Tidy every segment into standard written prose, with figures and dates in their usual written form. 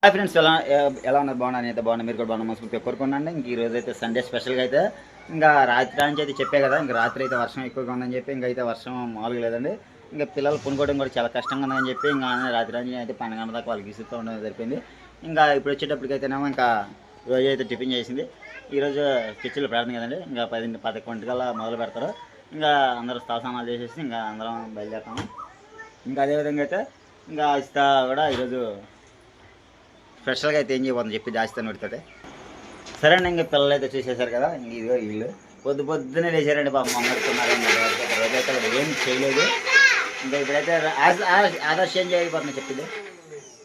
Hi friends, ఎలా ఉన్నారు? బాగున్నాను. అయితే బాగున్నా, మీరు కూడా బాగున్నా మనసు కోరుకున్నాండి. ఇంక ఈరోజు అయితే సండే స్పెషల్గా అయితే ఇంకా రాత్రి నుంచి అయితే చెప్పే కదా, ఇంకా రాత్రి అయితే వర్షం ఎక్కువగా ఉందని చెప్పి ఇంకా అయితే వర్షం మామూలుగా లేదండి. ఇంకా పిల్లలు కొనుక్కోవడం కూడా చాలా కష్టంగా ఉందని చెప్పి ఇంకా రాత్రి నుంచి అయితే 12 గంటల దాకా వాళ్ళకి ఇసుతూ ఉండడం సరిపోయింది. ఇంకా ఇప్పుడు వచ్చేటప్పటికైతేనేమో ఇంకా రోజు అయితే టిఫిన్ చేసింది. ఈరోజు కిచెన్లో ప్రార్థన కదండి, ఇంకా 10-11 గంటల మొదలు పెడతారు. ఇంకా అందరూ స్థానాలు చేసేసి ఇంకా అందరం బయలుదేరుతాము. ఇంకా అదేవిధంగా అయితే ఇంకా ఇస్తా కూడా ఈరోజు స్పెషల్గా అయితే ఏం చేయబోతుంది చెప్పి దాస్తాను పెడుతుంటే. సరే అండి, ఇంకా పిల్లలు అయితే చూసేశారు కదా. ఇంక ఇదిగో వీళ్ళు పొద్దున్నే లేచారండి. పాపం అమ్మడుతున్నారండి. రోజైతే ఏం చేయలేదు. ఇంకా ఇప్పుడైతే ఆదర్శ్ ఏం చేయకపోతున్నా చెప్పింది.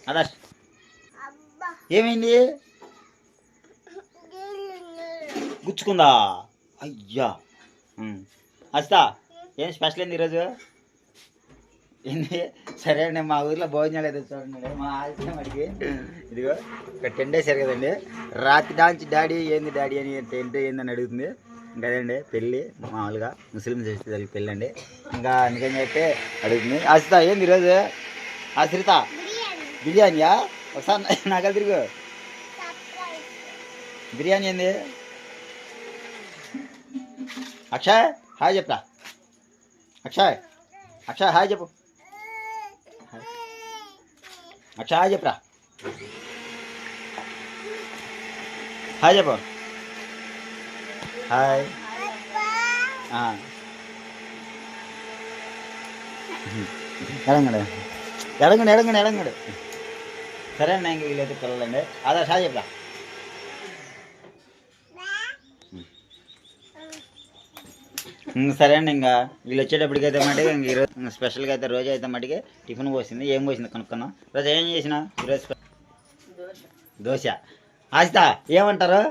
ఆదర్శ్ ఏమైంది? గుచ్చుకుందా? అయ్యా అస్తా ఏం స్పెషల్ ఏంది ఈరోజు? ఏంది? సరే అండి, మా ఊర్లో భోజనాలు అయితే చూడండి. మా ఆలస్యం అడిగి ఇదిగో ఇక్కడ 10 days కదండి. రాత్రి దాంచి డాడీ అని ఏందని అడుగుతుంది. ఇంకా అదండి పెళ్ళి, మామూలుగా ముస్లిం చేస్తే పెళ్ళి అండి. ఇంకా అందుకని చెప్పి అడుగుతుంది. ఆశ్రిత ఏంది ఈరోజు? ఆశ్రిత బిర్యానీయా? ఒకసారి నాకు తిరుగు. బిర్యానీ ఏంది? అక్షయ్ హాయ్ చెప్పరా. అక్షయ్ హాయ్ చెప్పు. అక్షయ్ చెప్పరా. హాయ్ చెప్పు. హాయ్. ఎడంగడు. సరే అండి, ఇంక వీళ్ళైతే పిల్లలండి. అదే హాయ్ చెప్పరా. సరే అండి, ఇంకా వీళ్ళు వచ్చేటప్పటికైతే మటుకు ఇంక ఈరోజు స్పెషల్గా అయితే రోజు అయితే మటుకి టిఫిన్ పోసింది. ఏం పోసింది కనుక్కున్నాం. రోజు ఏం చేసిన ఈరోజు? దోశ. ఆస్తా ఏమంటారు?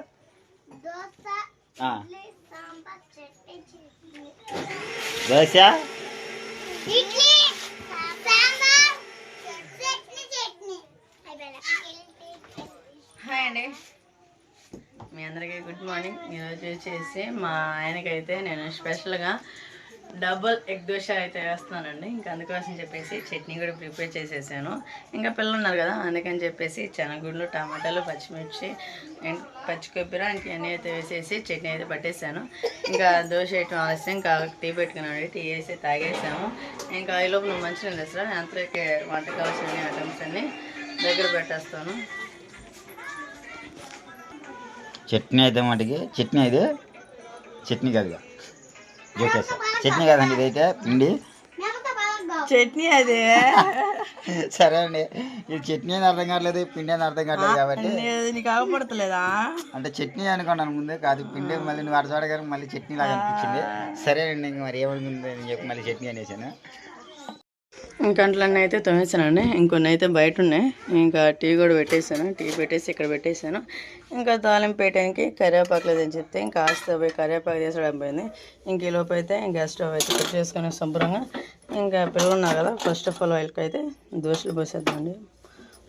దోశ హాయ్ అండి, మీ అందరికీ గుడ్ మార్నింగ్. ఈరోజు వచ్చేసి మా ఆయనకైతే నేను స్పెషల్గా డబుల్ ఎగ్ దోశ అయితే వేస్తున్నానండి. ఇంకా అందుకోసం చెప్పేసి చట్నీ కూడా ప్రిపేర్ చేసేసాను. ఇంకా పిల్లలు ఉన్నారు కదా, అందుకని చెప్పేసి శనగగుడ్లు, టమాటాలు, పచ్చిమిర్చి, పచ్చి కొబ్బరి ఇంకన్నీ అయితే వేసేసి చట్నీ అయితే పట్టేసాను. ఇంకా దోశ వేయటం ఆలస్యం, ఇంకా టీ పెట్టుకున్నాను. టీ వేసి తాగేసాము. ఇంకా ఈ లోపల మంచిగా తెస్తా అంతలోకి వంట కావాల్సిన ఐటమ్స్ అన్నీ దగ్గర పెట్టేస్తాను. చట్నీ అయితే మటుకి చట్నీ కాదుగా జోకేసా. చట్నీ కాదండి, ఇదైతే పిండి చట్నీ అదే. సరే అండి, ఇది చట్నీ అని అర్థం కావట్లేదు, పిండి అని అర్థం కావట్లేదు కాబట్టి నీకు ఆగపడతలేదా అంటే చట్నీ అనుకున్నాను ముందే. కాదు పిండి. మళ్ళీ నువ్వు అరచోడ గారు మళ్ళీ చట్నీ లాగా అనిపించింది. సరేనండి, ఇంక మరి ఏమనుకుంది అని చెప్పి మళ్ళీ చట్నీ అనేసాను. ఇంకంట్లన్నీ అయితే తోమేసానండి. ఇంకొన్ని అయితే బయట ఉన్నాయి. ఇంకా టీ కూడా పెట్టేసాను. టీ పెట్టేసి ఇక్కడ పెట్టేసాను. ఇంకా తాలింపు వేయడానికి కరివేపాకు లేదని చెప్తే ఇంకా ఆస్తి పోయి కరివేపాకు చేసడం పోయింది. ఇంక ఈ లోపు అయితే గ్యాస్ స్టవ్ అయితే కట్ చేసుకుని శుభ్రంగా ఇంకా పిల్లలు ఉన్నారు కదా, ఫస్ట్ ఆఫ్ ఆల్ వాళ్ళకి అయితే దోశలు పోసేద్దామండి.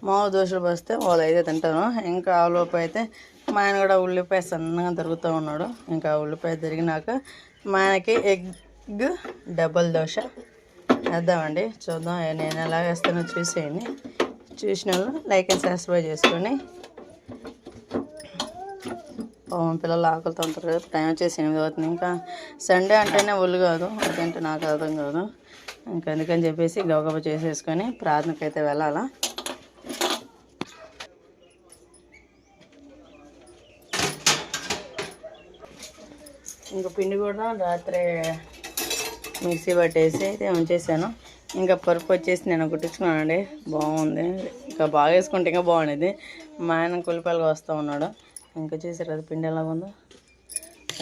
మామూలు దోశలు పోస్తే వాళ్ళు అయితే తింటాను. ఇంకా ఆ లోపు అయితే మా ఆయన కూడా ఉల్లిపాయ సన్నగా తరుగుతూ ఉన్నాడు. ఇంకా ఉల్లిపాయ తరిగినాక మా ఆయనకి ఎగ్ డబల్ దోశ వేద్దామండి. చూద్దాం నేను ఎలా వేస్తానో చూసేయండి. చూసిన వాళ్ళు లైక్ అండ్ సబ్స్క్రైబ్ చేసుకొని. పిల్లలు ఆకలితో ఉంటారు కదా. టైం వచ్చేసి 8 అవుతుంది. ఇంకా సండే అంటేనే ఒళ్ళు కాదు, అదంటే నాకు అర్థం కాదు. ఇంకా అందుకని చెప్పేసి గబగబ చేసేసుకొని ప్రార్థనకి అయితే వెళ్ళాలా. ఇంకా పిండి కూడా రాత్రి మిక్సీ పట్టేసి అయితే ఉంచేసాను. ఇంకా పరుపు వచ్చేసి నేను కుట్టించుకున్నానండి. బాగుంది. ఇంకా బాగా వేసుకుంటే ఇంకా బాగుండేది. మా ఆయన కులిపాయలు వస్తూ ఉన్నాడు. ఇంకా చేసారు అది పిండి ఎలా ఉందో.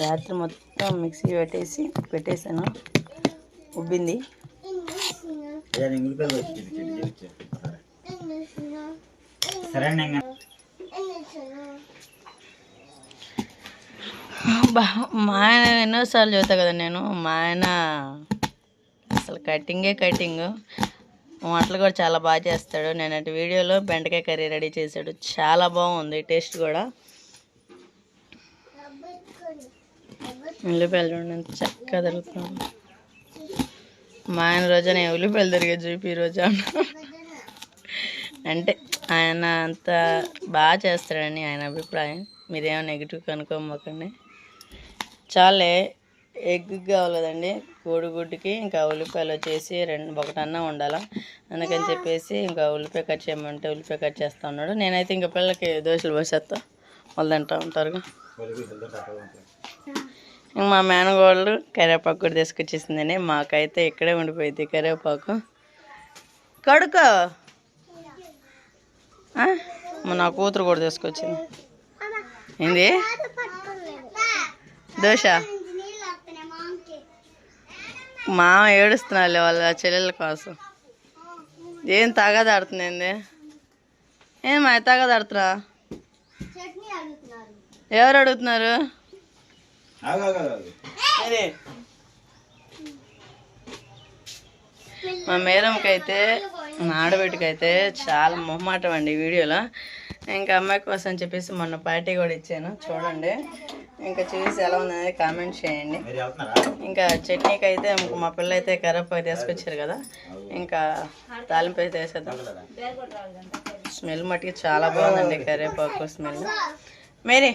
రాత్రి మొత్తం మిక్సీ పెట్టేసాను. ఉబ్బింది. మా ఆయన ఎన్నోసార్లు చూస్తా కదా నేను. మా ఆయన అసలు కటింగ్ వంటలు కూడా చాలా బాగా చేస్తాడు. నేను అటు వీడియోలో బెండకాయ కర్రీ రెడీ చేశాడు, చాలా బాగుంది టేస్ట్ కూడా. ఉల్లిపాయలు చూడండి ఎంత చక్కగా దొరుకుతుంది. మా ఆయన రోజు నేను ఉల్లిపాయలు తిరిగే చూపి రోజు అంటే ఆయన అంత బాగా చేస్తాడని ఆయన అభిప్రాయం. మీరేమో నెగిటివ్ కనుక్కోమకండి. చాలే ఎగ్ కావాలి కదండి కోడిగుడ్డుకి. ఇంకా ఉల్లిపాయలు వచ్చేసి ఒకటన్నా ఉండాలా. అందుకని చెప్పేసి ఇంకా ఉల్లిపాయ కట్ చేయమంటే ఉల్లిపాయ కట్ చేస్తూ ఉన్నాడు. నేనైతే ఇంకా పిల్లలకి దోశలు పోసేస్తా, వాళ్ళు తింటూ ఉంటారుగా. మా మేనగోళ్ళు కరివేపాకు కూడా తీసుకొచ్చేసిందండి. మాకైతే ఇక్కడే ఉండిపోయింది కరివేపాకు. కడుకో నా కూతురు కూడా తీసుకొచ్చింది. ఏంది దోశ? మా ఏడుస్తున్నాలే వాళ్ళ చెల్లెల కోసం. ఏం తగదాడుతుంది? ఏం మా తగదాడుతున్నా? ఎవరు అడుగుతున్నారు? మా మేరంకి అయితే మా ఆడబిడ్డకి అయితే చాలా మొహమాటం అండి వీడియోలో. ఇంకా అమ్మాయి కోసం చెప్పేసి మొన్న పార్టీ కూడా ఇచ్చాను, చూడండి. ఇంకా చూసి ఎలా ఉందనేది కామెంట్ చేయండి. ఇంకా చట్నీకి అయితే మా పిల్ల అయితే కరివేపాకు తీసుకొచ్చారు కదా, ఇంకా తాలింపు అయితే వేసేద్దాం. స్మెల్ మట్టుకి చాలా బాగుందండి కరివేపాకు స్మెల్. మేరీ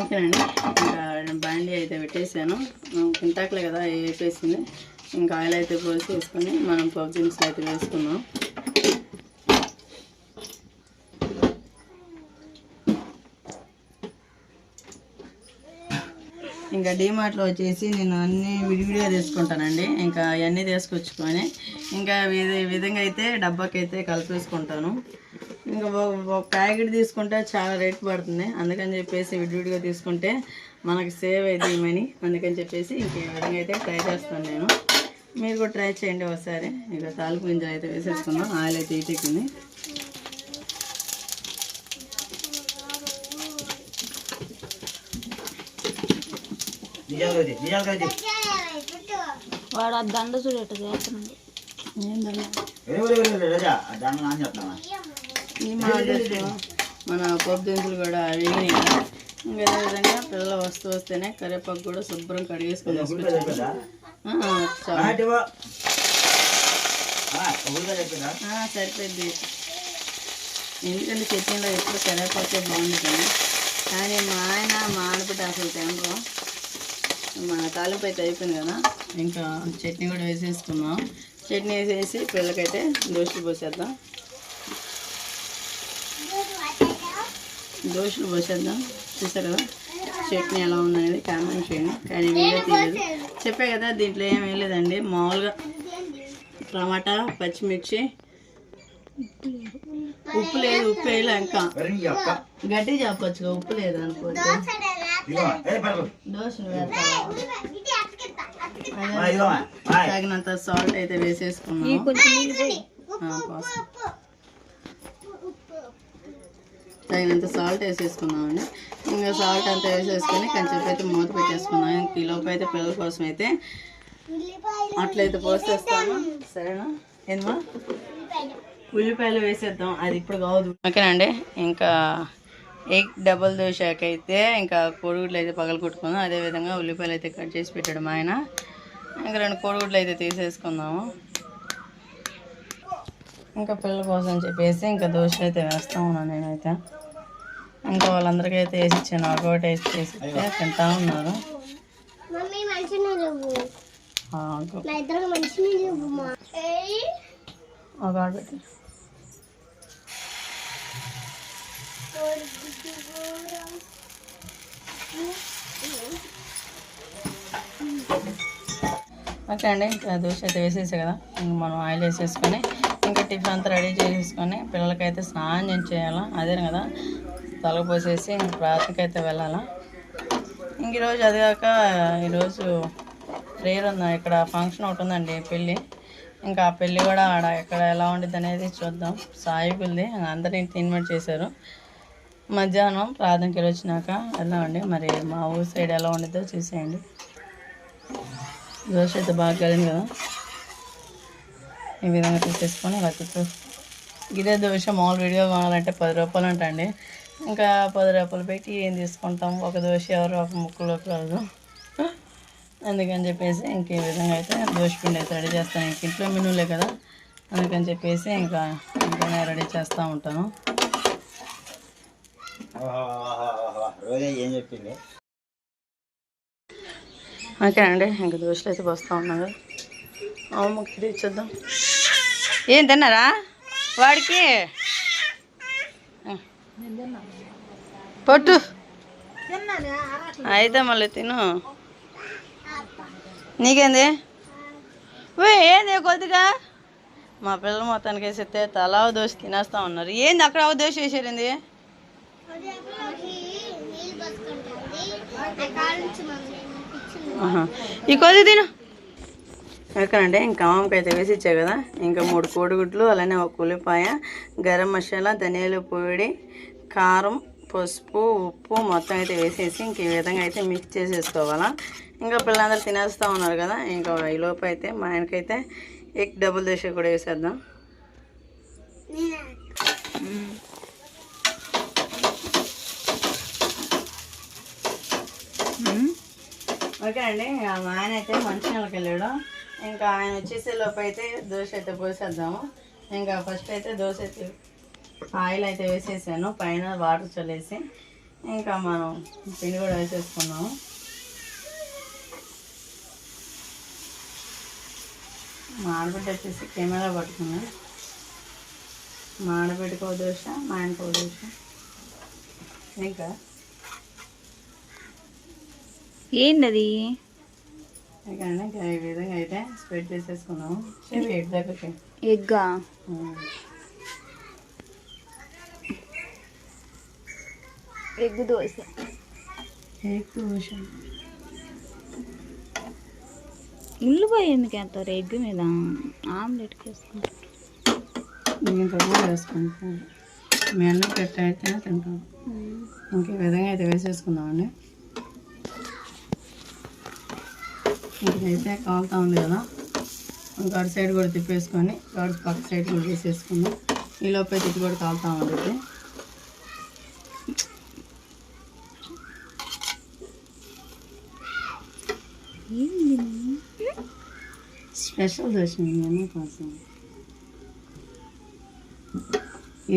ఓకేనండి. ఇంకా బాండీ అయితే పెట్టేసాను, కింటాకులే కదా వేసేసింది. ఇంకా ఆయిల్ అయితే పోసి వేసుకొని మనం పప్పు దినుసులు అయితే వేసుకున్నాం. ఇంకా డీమార్ట్లో వచ్చేసి నేను అన్నీ విడివిడిగా తీసుకుంటానండి. ఇంకా అవన్నీ తీసుకొచ్చుకొని ఇంకా ఈ విధంగా అయితే డబ్బాకి అయితే కలిపేసుకుంటాను. ఇంకా ఒక ప్యాకెట్ తీసుకుంటే చాలా రేట్ పడుతుంది. అందుకని చెప్పేసి విడివిడిగా తీసుకుంటే మనకి సేవ్ అవుతుంది మనీ. అందుకని చెప్పేసి ఇంక ఈ విధంగా అయితే ట్రై చేస్తాను నేను. మీరు కూడా ట్రై చేయండి ఒకసారి. ఇక తాలింపు గింజలు అయితే వేసేసుకుందాం. ఆయిల్ అయితే ఇటెక్కింది. వాడు ఆ దండ చూడు ఎట్ట చేస్తున్నాడు. మన పప్పు దినుసులు కూడా వేగినాయి కదా. ఇంకా అదేవిధంగా పిల్లలు వస్తేనే కరివేపాకు కూడా శుభ్రం కడిగేసుకొని సరిపోద్ది. ఎందుకంటే చట్నీలో ఎప్పుడు కరివేపాకే బాగుంటుంది. కానీ మా ఆయన మా ఆడబిడ్డ అసలు తినరు. మన తాలింపు అయితే అయిపోయింది కదా, ఇంకా చట్నీ కూడా వేసేసుకున్నాం. చట్నీ వేసేసి పిల్లలకైతే దోశలు పోసేద్దాం. దోశలు పోసేద్దాం. చూసారు కదా చట్నీ ఎలా ఉందనేది కామెంట్ చేయండి. కానీ వీడియో తీయలేదు, చెప్పే కదా దీంట్లో ఏం వేయలేదండి. మామూలుగా టమాటా, పచ్చిమిర్చి, ఉప్పు లేదు. ఉప్పు వేయలే, ఇంకా గట్టి చెప్పొచ్చుగా. ఉప్పు లేదు అనుకోవచ్చు. దోశలు తగినంత సాల్ట్ అయితే వేసేసుకున్నాం. తగినంత సాల్ట్ వేసేసుకున్నామండి. ఇంకా సాల్ట్ అంతా వేసేసుకొని కొంచెం అయితే మూత పెట్టేసుకున్నాం. ఇంక ఈ లోపు అయితే పిల్లల కోసం అయితే అట్లయితే పోసేస్తాము. సరేనా? ఏమా ఉల్లిపాయలు వేసేద్దాం, అది ఇప్పుడు కావద్దు. ఓకేనండి. ఇంకా ఎగ్ డబల్ దోశకైతే ఇంకా కోడిగుడ్లు అయితే పగలు కొట్టుకుందాం. అదేవిధంగా ఉల్లిపాయలు అయితే కట్ చేసి పెట్టాడు మా ఆయన. ఇంకా 2 కోడిగుడ్లు అయితే తీసేసుకుందాము. ఇంకా పిల్లల కోసం చెప్పేసి ఇంకా దోశ అయితే వేస్తూ ఉన్నాను నేనైతే. ఇంకా వాళ్ళందరికీ అయితే వేసి ఇచ్చాను. ఒకటి వేసి చేసి తింటా ఉన్నారు. ఒక పెట్టి ఓకే అండి. ఇంకా దోశ అయితే వేసేసా కదా, ఇంక మనం ఆయిల్ వేసేసుకొని ఇంకా టిఫిన్ అంతా రెడీ చేసేసుకొని పిల్లలకైతే స్నానం చేయాలా. అదే కదా తలకు పోసేసి ఇంక ప్రార్థనకి అయితే వెళ్ళాలా. ఇంక ఈరోజు అది కాక ఈరోజు ప్రేయర్ ఉంది. ఇక్కడ ఫంక్షన్ ఒకటి ఉందండి, పెళ్ళి. ఇంకా ఆ పెళ్ళి కూడా ఆడ ఎక్కడ ఎలా ఉండిద్ది అనేది చూద్దాం. సాయికులది అందరినీ ఇన్వైట్ చేశారు. మధ్యాహ్నం ప్రార్థనకి వెళ్ళి వచ్చినాక వెళ్దామండి. మరి మా ఊరు సైడ్ ఎలా ఉండిద్దో చూసేయండి. దోశ అయితే బాగా కలిగింది కదా. ఈ విధంగా తీసేసుకొని ఇలా ఇదే దోశ మామూలు వీడియో కొనాలంటే 10 రూపాయలు అంటండి. ఇంకా 10 రూపాయలు పెట్టి ఏం తీసుకుంటాం. ఒక దోశ ఎవరు ఒక ముక్కలో కాదు. అందుకని చెప్పేసి ఇంక ఈ విధంగా అయితే దోశపిండి అయితే రెడీ చేస్తాను. ఇంక ఇంట్లో మెనూలే కదా, అందుకని చెప్పేసి ఇంకా ఇంట్లోనే రెడీ చేస్తూ ఉంటాను. రోజా ఏం చెప్పింది? ఓకేనండి, ఇంకా దోశలు అయితే పోస్తూ ఉన్నారు. అమ్మకి ఇచ్చేద్దాం. ఏం తిన్నారా వాడికి? పొట్టు అయితే మళ్ళీ తిను. నీకేంది ఏంది కొద్దిగా? మా పిల్లలు మొత్తానికి వేసితే తలా దోశ తినేస్తూ ఉన్నారు. ఏంది అక్కడ ఒక దోశ వేసారింది? ఈ కొద్ది తిను. ఎక్కడంటే ఇంకా అమ్మకి అయితే వేసి ఇచ్చా కదా, ఇంకా 3 కోడిగుడ్లు, అలానే 1 ఉల్లిపాయ, గరం మసాలా, ధనియాల పొడి, కారం, పసుపు, ఉప్పు మొత్తం అయితే వేసేసి ఇంక ఈ విధంగా అయితే మిక్స్ చేసేసుకోవాలా. ఇంకా పిల్లలందరూ తినేస్తూ ఉన్నారు కదా, ఇంకా ఈ లోపు అయితే మా ఆయనకైతే ఎగ్ డబుల్ దోశ కూడా వేసేద్దాం. ఓకే అండి, మా ఆయన అయితే మంచినీళ్ళకి వెళ్ళాడు. ఇంకా ఆయన వచ్చేసే లోపు అయితే దోశ అయితే పోసేద్దాము. ఇంకా ఫస్ట్ అయితే దోశ అయితే ఆయిల్ అయితే వేసేసాను, పైన వాటర్ చల్లేసి ఇంకా మనం పిండి కూడా వేసేసుకున్నాము. మా ఆడబిడ్డ వచ్చేసి కెమెరా పట్టుకున్నాను. మా ఆడబిడ్డకో దోశ, మా ఆయనకో దోశ. ఇంకా ఏంటది? ఇంకా ఈ విధంగా అయితే స్ప్రెడ్ చేసేసుకున్నాము. ఎగ్ దగ్గరికి ఎగ్గా ఎగ్ దోశ. ఎగ్ దోశ ఉల్లిపాయ ఎందుకు వేస్తారు ఎగ్ మీద? ఆమ్లెట్కి వేసుకుంటారు. దీంట్లో కూడా వేసుకుంటాం. మీ అన్నం పెట్ట అయితేనే తింటాం. ఇంక ఈ విధంగా అయితే వేసేసుకుందామండి. ఇంకైతే కాలుతా ఉంది కదా, ఇంకా అటు సైడ్ కూడా తిప్పేసుకొని అటు పక్క సైడ్ కూడా వేసేసుకుందాం. ఈ లోపే తిప్పి కూడా కాలుతా ఉంటుంది. స్పెషల్ దోశ అన్న కోసం.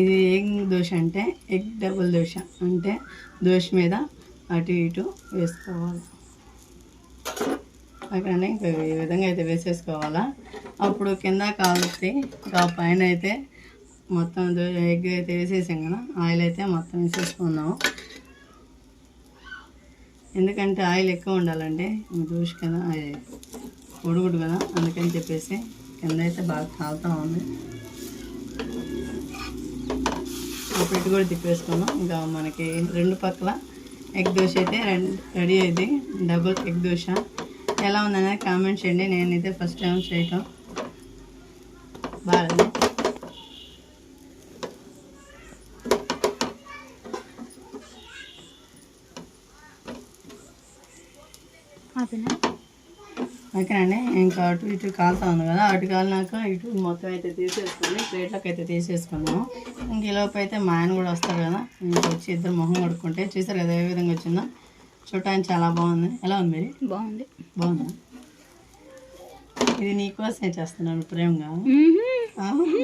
ఇది ఎగ్ దోశ అంటే ఎగ్ డబుల్ దోశ అంటే దోశ మీద అటు ఇటు వేసుకోవాలి. అక్కడ ఇంకా ఈ విధంగా అయితే వేసేసుకోవాలా. అప్పుడు కింద కాలుస్తే ఇంకా పైన అయితే మొత్తం ఎగ్ అయితే వేసేసాం కదా, ఆయిల్ అయితే మొత్తం వేసేసుకున్నాము. ఎందుకంటే ఆయిల్ ఎక్కువ ఉండాలండి, దోశ కదా, ఉడుగుడు కదా, అందుకని చెప్పేసి కింద అయితే బాగా కాలుతూ ఉంది. అప్పుడు ఇటు కూడా తిప్పేసుకున్నాం. ఇంకా మనకి 2 పక్కల ఎగ్ దోశ అయితే రెడీ అయింది. డబుల్ ఎగ్ దోశ ఎలా ఉందనేది కామెంట్ చేయండి. నేనైతే ఫస్ట్ టైం చేయటం బాగా. ఓకేనండి, ఇంకా అటు ఇటు కాలుతా ఉంది కదా, అటు కాలినాక ఇటు మొత్తం అయితే తీసేసుకొని ప్లేట్లోకి అయితే తీసేసుకున్నాము. ఇంక ఈలోపు అయితే మా ఆయన కూడా వస్తారు కదా, ఇంక వచ్చి ఇద్దరు మొహం కడుక్కుంటే చూసారు కదా ఏ విధంగా వచ్చిందో. చూడటానికి చాలా బాగుంది. ఎలా ఉంది మరి? బాగుంది. బాగుందా? ఇది నీకోసమే చేస్తున్నాను ప్రేమగా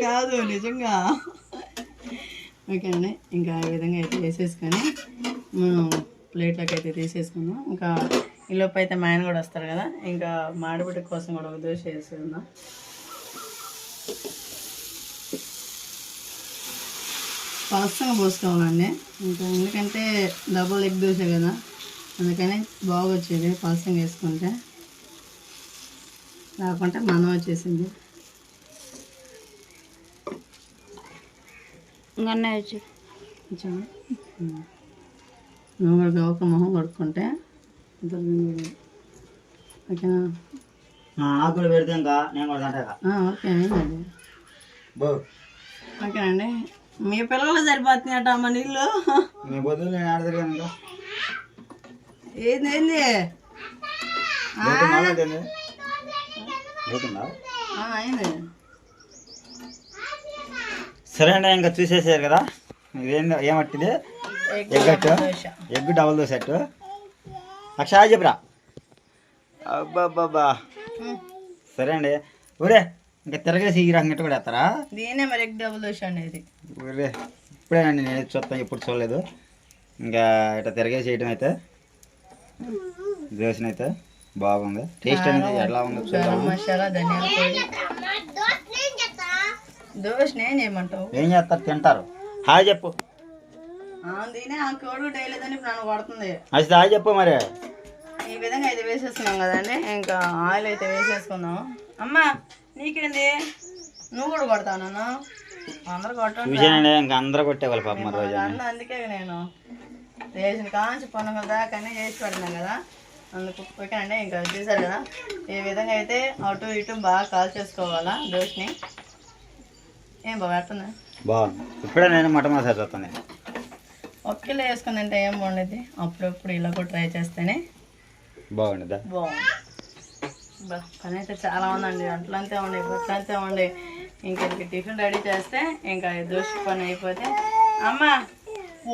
కాదు, నిజంగా. ఓకేనండి, ఇంకా ఈ విధంగా అయితే వేసేసుకొని మనం ప్లేట్లోకి అయితే తీసేసుకుందాం. ఇంకా ఈలోపు అయితే మా ఆయన కూడా వస్తారు కదా, ఇంకా మాడిబిడ్డ కోసం కూడా ఒక దోశ వేసుకుందాం. పలసంగా పోసుకోవాలండి, ఇంకా ఎందుకంటే డబుల్ ఎగ్ దోశ కదా, అందుకని బాగా వచ్చేది పలసంగా వేసుకుంటే. లేకుంటే మనం వచ్చేసింది. నువ్వు కూడా గవక మొహం కడుక్కుంటే ఓకేనా? ఆకులు పెడితే ఇంకా నేను కూడా తింటా. ఓకే అయిందండి. ఓకేనండి, మీ పిల్లలు సరిపోతున్నాయట అమ్మ నీళ్ళు. మీ బదులు నేను ఆడతాను. ఇంకా ఏంది అయింది. సరే అండి, ఇంకా చూసేసారు కదా, ఇదేంటి ఏమట్టిది? Egg double dosa set. Akshaya చెప్పరా, అబ్బాబ్బాబ్బా సరే అండి. ఊరే ఇంకా తిరగేసి ఈ రకంగా కూడా వేస్తారా? దీనే మరి ఎగ్ డబుల్ దోశ అనేది. ఊరే ఇప్పుడేనండి నేను చూస్తాను, ఎప్పుడు చూడలేదు. ఇంకా ఇట్లా తిరగేసి వేయడం అయితే దోశని అయితే బాగుంది. టేస్ట్ అనేది ఎలా ఉందో గరం మసాలా, ధనియాల పొడి. దోశని ఏం చేయమంటావు? ఏం చేస్తారు, తింటారు. హాయ్ చెప్పు. దీనే ఆ కోడిగుడ్డు వేయలేదని ఇప్పుడు నన్ను పడుతుంది. అది హాయ్ చెప్పు. మరి ఈ విధంగా అయితే వేసేస్తున్నాం కదండి, ఇంకా ఆయిల్ అయితే వేసేసుకుందాం. అమ్మా నీకేంది, నువ్వు కూడా కొడతావు నన్ను? అందరు కొట్టండి. చూసానండి, ఇంకా అందరూ కొట్టేవాళ్ళు పాపం రోజు. అందుకే నేను వేసిన కాంచి పొన్నం దాకా చేసి పెడుతున్నాం కదా, అందుకు ఓకేనండి. ఇంకా చూసారు కదా ఈ విధంగా అయితే అటు ఇటు బాగా కాల్ చేసుకోవాలా దోశని. ఏం బాగా పెడుతుంది బాగుంది. ఇప్పుడే నేను మటన్ మసాలా చూస్తాను. ఒక్కలే వేసుకుందంటే ఏం బాగుండేది, అప్పుడప్పుడు ఇలా కూడా ట్రై చేస్తేనే బాగుండదా? బాగుంది. పని అయితే చాలా ఉందండి, అట్లంతే ఉండే ఇట్లంతే ఉండే. ఇంకా టిఫిన్ రెడీ చేస్తే ఇంకా దోశ పని అయిపోతే అమ్మ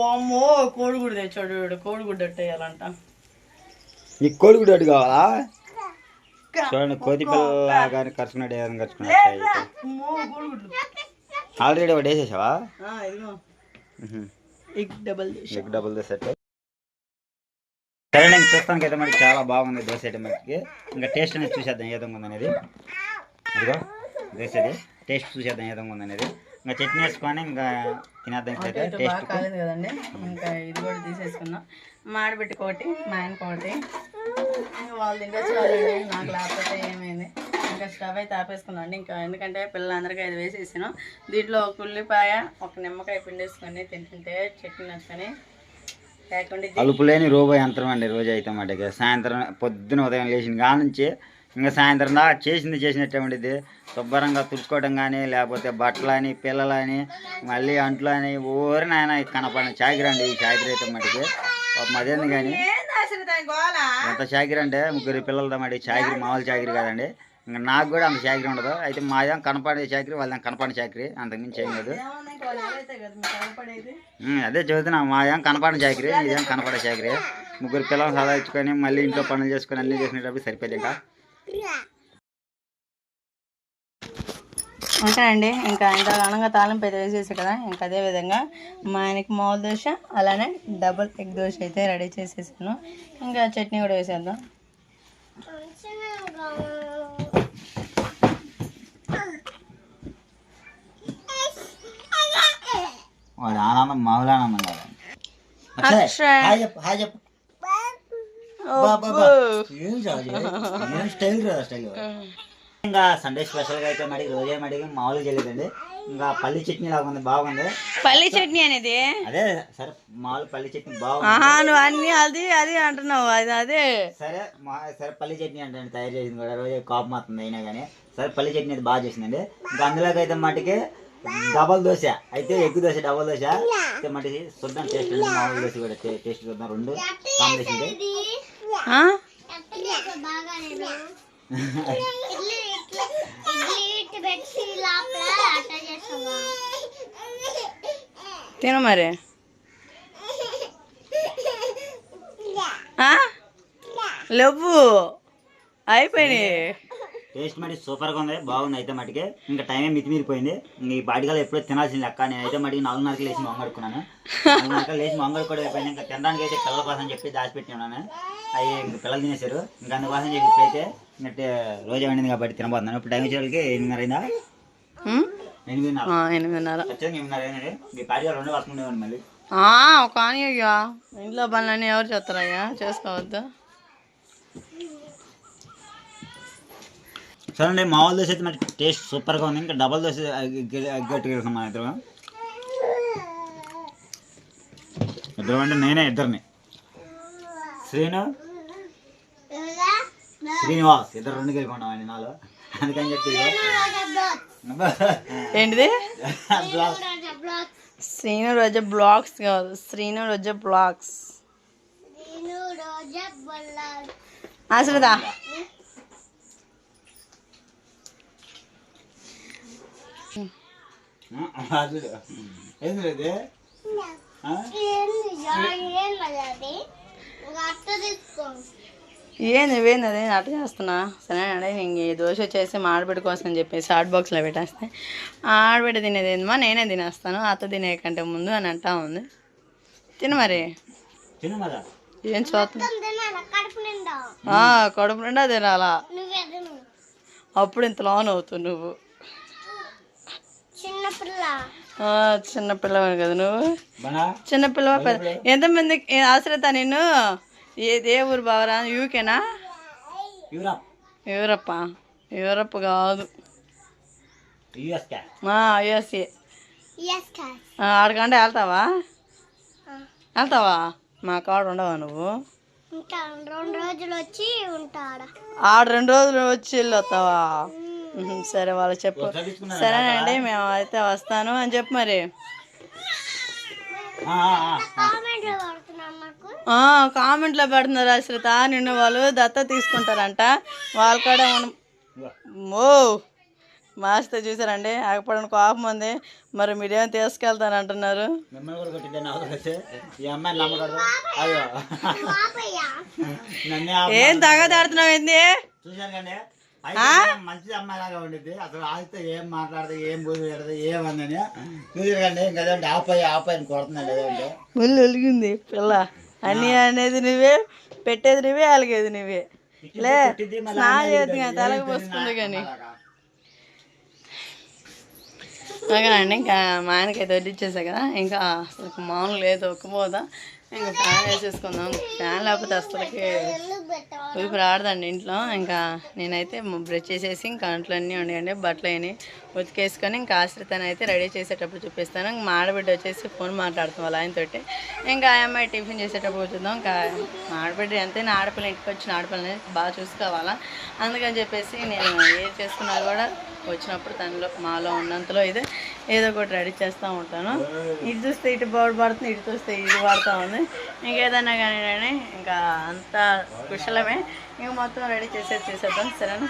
ఓమ్మో కోడిగుడ్డు తెచ్చాడు, కోడిగుడ్డు అట్టేయాలంట. ఈ కోడిగుడ్డు అడ్డు కావాలా? చూడండి, కోతి పిల్ల కానీ కరుచుకున్నాడు, ఏదైనా కరుచుకున్నాడు. కోడిగుడ్లు ఆల్రెడీ ఒకటి వేసేసావా? ఇదిగో egg double dosa. Egg double dosa set. సరే నేను చూస్తానికి అయితే మరి చాలా బాగుంది దోశ అయితే మనకి. ఇంకా టేస్ట్ అనేది చూసేద్దాం ఏ విధంగా ఉందనేది. ఇదిగో దోశది టేస్ట్ చూసేద్దాం ఏ విధంగా ఉందనేది. ఇంకా చట్నీ వేసుకొని ఇంకా తినేద్దాం. ఇట్లయితే టేస్ట్ కాలేదు కదండి, ఇంకా ఇది కూడా తీసేసుకున్నాం. మాడబెట్టి కోటి మా ఆయన కోటి, ఇంకా వాళ్ళు తింటే చాలండి, నాకు లేకపోతే ఏమైంది. ఇంకా స్టవ్ అయితే ఆపేసుకున్నాం అండి. ఇంకా ఎందుకంటే పిల్లలందరికీ అది వేసేసాను. దీంట్లో ఒక ఉల్లిపాయ, ఒక నిమ్మకాయ పిండేసుకొని తింటుంటే చట్నీ నచ్చుకొని లేకుండా అలుపు లేని రోబో యంత్రం అండి రోజు అయితే మటుకి. సాయంత్రం పొద్దున ఉదయం లేచిన కాడ నుంచి ఇంకా సాయంత్రం దాకా చేసినట్టే ఉండేది. శుభ్రంగా తుడుచుకోవడం కానీ, లేకపోతే బట్టలని, పిల్లలని, మళ్ళీ అంట్లు అని ఊరి నాయన కనపడిన చాకిరండి ఈ చాకిరి అయితే మటుకి. పాపం అదేంది కానీ ఎంత చాకిరి అంటే ముగ్గురు పిల్లలతో మటుకి చాకిరి మామూలు చాకిరి కాదండి. ఇంకా నాకు కూడా అంత చాకిరి ఉండదు. అయితే మాదేం కనపడే చాకిరి, వాళ్ళదేం కనపడిన చాకిరి, అంతకుమించి ఏం లేదు. అదే చదువుతున్నా, మాదేం కనపడిన చాకిరి, ఇదేం కనపడే చాకిరి. ముగ్గురు పిల్లలు చదివించుకొని మళ్ళీ ఇంట్లో పనులు చేసుకొని అన్నీ చేసినప్పుడు సరిపోయింది. ఇంకా ఓకేనండి. ఇంకా ఇంత ఘనంగా తాలింపు అయితే వేసేసి కదా, ఇంకా అదే విధంగా మా ఆయనకి మామూలు దోశ, అలానే డబుల్ ఎగ్ దోశ అయితే రెడీ చేసేసాను. ఇంకా చట్నీ కూడా వేసేద్దాం. వాడు ఆనందం మామూలు ఆనందం కాదు. హాయ్ చెప్పు. స్టైల్ ఇంకా సండే స్పెషల్గా అయితే మరి రోజే మడిగి మామూలుగా చేయలేదండి. ఇంకా పల్లి చట్నీ లాగా ఉంది, బాగుంది. పల్లి చట్నీ అనేది అదే సరే, మామూలు పల్లి చట్నీ బాగుంది. నువ్వు అన్ని అది అంటున్నావు, అది అదే సరే. సరే పల్లి చట్నీ అంటే తయారు చేసింది కూడా రోజు కాపు మాత్రం అయినా కానీ సరే పల్లి చట్నీ అయితే బాగా చేసిందండి. ఇంకా అందులోకి అయితే మటుకి డబల్ దోశ అయితే ఎగ్ దోశ, డబల్ దోశ అయితే మటుకి చూద్దాం టేస్ట్. మామూలు దోశ కూడా టేస్ట్ చూద్దాం, రెండు కాంబినేషన్. తిను మరి. లవ్వు అయిపోయినాయి. టేస్ట్ మరి సూపర్గా ఉంది, బాగుంది అయితే మటుకి. ఇంకా టైం మితిమీరిపోయింది. ఇంక ఈ బాటికలు ఎప్పుడో తినాల్సింది లెక్క. నేను అయితే మటుకి 4:30కి లేచి మొంగడుకున్నాను. 4:30కి లేచి మొంగడుకోవడం అయిపోయింది. ఇంకా తినడానికి అయితే పిల్లల కోసం చెప్పి దాచిపెట్టి ఉన్నాను. అవి ఇంక పిల్లలు తినేశారు. ఇంకా అందుకోసం చెప్పి ఇప్పుడైతే ఇంకా రోజు వండింది కాబట్టి తినబోతున్నాను. ఇప్పుడు టైం వచ్చేసరికి 8:30 అయిందా? 8:30 ఖచ్చితంగా 8:30 అయినది. ఈ బాటికలు 2 వస్తుండేవాడిని మళ్ళీ. కానీ అయ్యా ఇంట్లో పనులన్నీ ఎవరు చేస్తారయ్యా, చేసుకోవద్దు. సరే మామూలు దోశ అయితే మరి టేస్ట్ సూపర్గా ఉంది. ఇంకా డబల్ దోశ గట్టిగా వెళ్తాం మన ఇద్దరు. ఇద్దరు అంటే నేనే ఇద్దరిని, శ్రీనివాస్ ఇద్దరు 2 గెలుకున్నామండి నాలో. అందుకని చెప్పి ఏంటిది శ్రీను రోజా బ్లాగ్స్ కాదు, శ్రీను రోజా బ్లాగ్స్. అసలుదా ఏంది అదే అట్ట చేస్తున్నా సరే అంటే ఇంక ఈ దోశ వచ్చేసి మా ఆడబిడ్డ కోసం అని చెప్పేసి హాట్ బాక్స్లో పెట్టేస్తే ఆడబిడ్డ తినేది ఏందమ్మా నేనే తినేస్తాను అత్త తినే కంటే ముందు అని అంటా ఉంది. తిను మరి ఏం చూస్తున్నా కడుపు నిండా తినాలా అప్పుడు ఇంత లోన్ అవుతావు నువ్వు. చిన్నపిల్లవాడు కదా నువ్వు చిన్నపిల్లవా ఎంతమంది ఆశ్రిత నిన్ను ఏ ఊరు బావరా యూకేనా యూరప్ కాదు యుఎస్ఏ ఆడికంటే వెళ్తావా మా కాడ ఉండవా నువ్వు ఆడ 2 రోజులు వచ్చి వెళ్ళొస్తావా సరే వాళ్ళు చెప్పు సరేనండి మేము అయితే వస్తాను అని చెప్పు మరి కామెంట్లో పెడుతున్నారు అశ్రిత నిన్ను వాళ్ళు దత్త తీసుకుంటారంట వాళ్ళ కాడ ఓ మాస్తో చూసారండి ఆగపడిన కోపం ఉంది మరి మీరేం తీసుకెళ్తాను అంటున్నారు. ఏం తగదాడుతున్నావు ఏంది మంచి అమ్మాయిలాగా ఉండిద్ది అసలు ఆగితే ఏం మాట్లాడదు ఏం బోధి పెడదు ఏమందని చూసారండి ఇంకదంటే ఆపాయని కొడుతున్నాడు లేదంటే ముళ్ళు ఒలిగింది పిల్ల అన్నీ అనేది నువ్వే పెట్టేది నువ్వే అలిగేది నువ్వే లే స్నానం చేస్తుంది తలకు పోస్తుంది కానీ ఓకేనండి. ఇంకా మా ఆయనకైతే వడ్డిచ్చేసా కదా ఇంకా అసలు మామూలు లేదు ఒక్కపోదా ఇంకా ఫ్యాన్ వేసేసుకుందాం. ఫ్యాన్ లేకపోతే అసలుకి ఊపిరి ఆడదండి ఇంట్లో. ఇంకా నేనైతే బ్రష్ చేసేసి ఇంకా అంట్లు అన్నీ ఉండేయండి బట్టలు అయినాయి ఉతికేసుకొని ఇంకా ఆశ్రితని అయితే రెడీ చేసేటప్పుడు చూపిస్తాను. మా ఆడబిడ్డ వచ్చేసి ఫోన్ మాట్లాడుతాం వాళ్ళ ఆయనతోటి. ఇంకా ఆ అమ్మాయి టిఫిన్ చేసేటప్పుడు చూద్దాం. ఇంకా మా ఆడబిడ్డ ఎంతైనా ఆడపిల్ల ఇంటికి వచ్చిన ఆడపిల్లని బాగా చూసుకోవాలా అందుకని చెప్పేసి నేను ఏది చేసుకున్నా కూడా వచ్చినప్పుడు తనలో మాలో ఉన్నంతలో ఇది ఏదో ఒకటి రెడీ చేస్తూ ఉంటాను. ఇటు చూస్తే ఇటు బోర్డు పడుతుంది ఇటు చూస్తే ఇది పడుతూ ఉంది. ఇంకేదన్నా కానీ ఇంకా అంతా కుశలమే. ఇంకా మొత్తం రెడీ చేసేద్దాం సరేనా.